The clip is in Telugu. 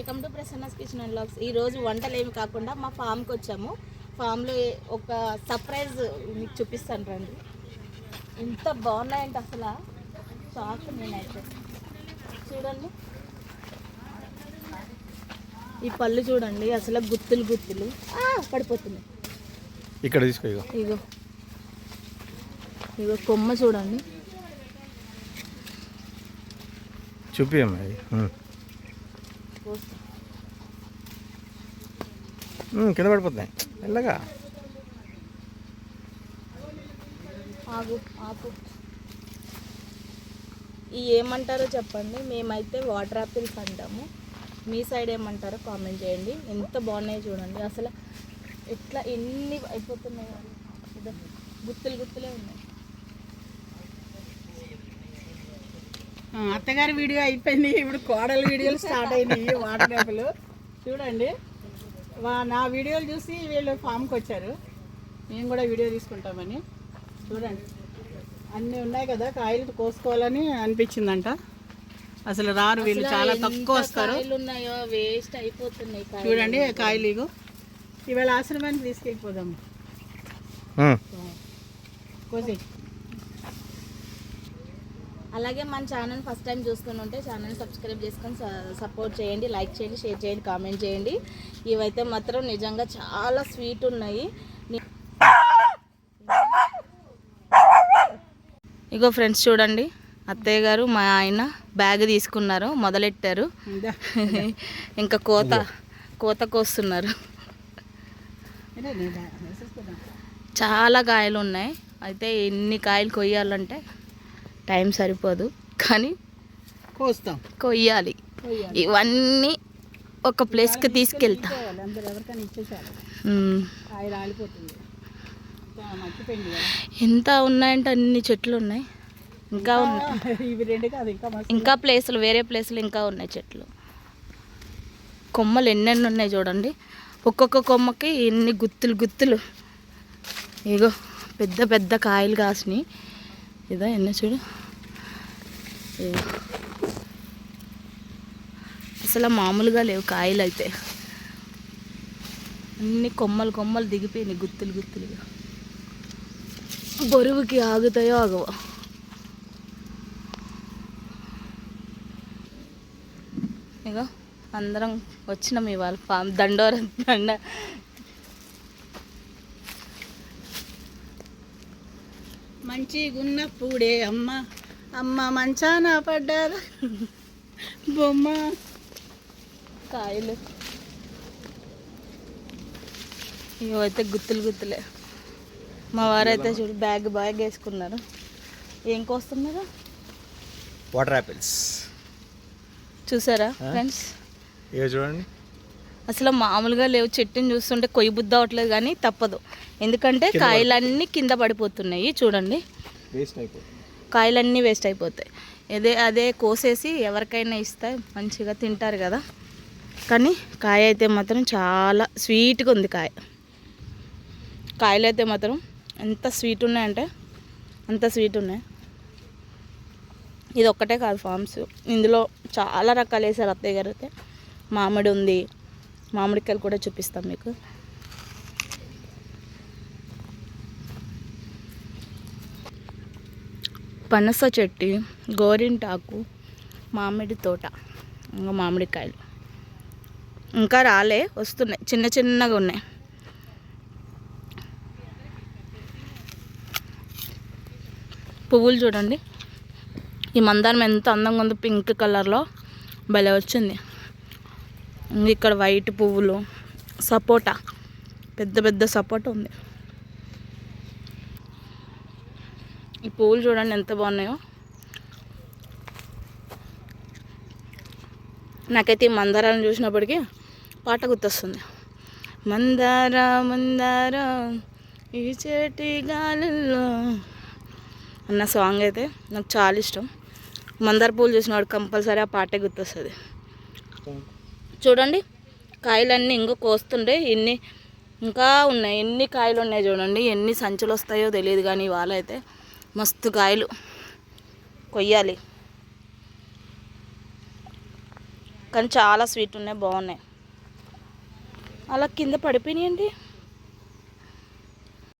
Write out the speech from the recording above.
Welcome to Prasanna's kitchen and vlogs. ఈరోజు వంటలు ఏమి కాకుండా మా ఫామ్కి వచ్చాము. ఫామ్లో ఒక సర్ప్రైజ్ మీకు చూపిస్తాను రండి. ఎంత బాగున్నాయంటే అసలు షాక్ నేనైతే. చూడండి ఈ పళ్ళు చూడండి, అసలు గుత్తులు గుత్తులు పడిపోతున్నాయి. ఇక్కడ తీసుకో. ఇగో ఇగో కొమ్మ చూడండి. చూపియమ్మాయి కింద పడిపోతున్నాయి మెల్లగా. ఆగు ఆకు. ఈ ఏమంటారో చెప్పండి. మేమైతే వాటర్ యాపిల్స్ అంటాము, మీ సైడ్ ఏమంటారో కామెంట్ చేయండి. ఎంత బాగున్నాయో చూడండి. అసలు ఎట్లా ఎన్ని అయిపోతున్నాయో, గుత్తులు గుత్తులే ఉన్నాయి. అత్తగారి వీడియో అయిపోయింది, ఇప్పుడు కోడల వీడియోలు స్టార్ట్ అయినాయి. వాటర్ యాపిల్ చూడండి. నా వీడియోలు చూసి వీళ్ళు ఫామ్కి వచ్చారు, మేము కూడా వీడియో తీసుకుంటామని. చూడండి అన్నీ ఉన్నాయి కదా, కాయలు కోసుకోవాలని అనిపించిందంట. అసలు రారు వీళ్ళు, చాలా తక్కువ వస్తారు. వేస్ట్ అయిపోతున్నాయి చూడండి కాయలు. ఇగో ఇవాళ ఆశ్రమానికి తీసుకెళ్ళిపోదాము. కోసి అలాగే మన ఛానల్ ఫస్ట్ టైం చూసుకుని ఉంటే ఛానల్ సబ్స్క్రైబ్ చేసుకొని సపోర్ట్ చేయండి, లైక్ చేయండి, షేర్ చేయండి, కామెంట్ చేయండి. ఇవైతే మాత్రం నిజంగా చాలా స్వీట్ ఉన్నాయి. ఇగో ఫ్రెండ్స్ చూడండి, అత్తయ్య గారు మా ఆయన బ్యాగ్ తీసుకున్నారు, మొదలెట్టారు. ఇంకా కోత కోస్తున్నారు. చాలా కాయలు ఉన్నాయి. అయితే ఎన్ని కాయలు కొయ్యాలంటే టైం సరిపోదు, కానీ కొయ్యాలి. ఇవన్నీ ఒక ప్లేస్కి తీసుకెళ్తా. ఎంత ఉన్నాయంటే అన్ని చెట్లు ఉన్నాయి. ఇంకా ఇంకా ప్లేసులు, వేరే ప్లేసులు ఇంకా ఉన్నాయి చెట్లు. కొమ్మలు ఎన్నెన్ని ఉన్నాయి చూడండి. ఒక్కొక్క కొమ్మకి ఎన్ని గుత్తులు గుత్తులు. ఇగో పెద్ద పెద్ద కాయలు కాసినాయి. ఇదో ఎన్నో చూడు. అసలు మామూలుగా లేవు కాయలు అయితే. అన్ని కొమ్మలు కొమ్మలు దిగిపోయినాయి, గుత్తులు గుత్తులుగా. బరువుకి ఆగుతాయో ఆగవో. ఇగో అందరం వచ్చినాం ఇవాళ ఫామ్ దండ మంచిగున్నప్పుడే అమ్మ అమ్మ మంచాన పడ్డారు బొమ్మ. కాయలు ఇవైతే గుత్తులు గుత్తులే. మా వారైతే చూడు బ్యాగ్ వేసుకున్నారు. ఏం కోస్తున్నారు? Water apples. చూసారా ఫ్రెండ్స్? చూడండి అసలు మామూలుగా లేవు. చెట్టుని చూస్తుంటే కొయ్యి బుద్ధి అవ్వట్లేదు, కానీ తప్పదు. ఎందుకంటే కాయలన్నీ కింద పడిపోతున్నాయి. చూడండి కాయలన్నీ వేస్ట్ అయిపోతాయి. అదే కోసేసి ఎవరికైనా ఇస్తే మంచిగా తింటారు కదా. కానీ కాయ అయితే మాత్రం చాలా స్వీట్గా ఉంది. కాయలు అయితే మాత్రం ఎంత స్వీట్ ఉన్నాయంటే అంత స్వీట్ ఉన్నాయి. ఇది ఒక్కటే కాదు ఫామ్స్, ఇందులో చాలా రకాలు వేసారు అత్తయ్య గారు. అయితే మామిడి ఉంది, మామిడికాయలు కూడా చూపిస్తాం మీకు. పనస చెట్టు, గోరింటాకు, మామిడి తోట, ఇంకా మామిడికాయలు ఇంకా రాలే, వస్తున్నాయి, చిన్న చిన్నగా ఉన్నాయి. పువ్వులు చూడండి. ఈ మందారం ఎంత అందంగా ఉందో, పింక్ కలర్లో భలే వచ్చింది. ఇక్కడ వైట్ పువ్వులు, సపోటా, పెద్ద పెద్ద సపోటా ఉంది. ఈ పువ్వులు చూడండి ఎంత బాగున్నాయో. నాకైతే ఈ మందారాలను చూసినప్పటికీ పాట గుర్తొస్తుంది. మందార మందార ఈ చేటి గాలిలో అన్న సాంగ్ అయితే నాకు చాలా ఇష్టం. మందార పువ్వులు చూసినవాడు కంపల్సరీ ఆ పాటే గుర్తొస్తుంది. చూడండి కాయలన్నీ ఇంకో కోస్తుండే, ఇంకా ఉన్నాయి. ఎన్ని కాయలు ఉన్నాయి చూడండి. ఎన్ని సంచులు వస్తాయో తెలియదు, కానీ ఇవాళ అయితే మస్తు కాయలు కొయ్యాలి. కానీ చాలా స్వీట్ ఉన్నాయి, బాగున్నాయి. అలా కింద పడిపోయినాయండి.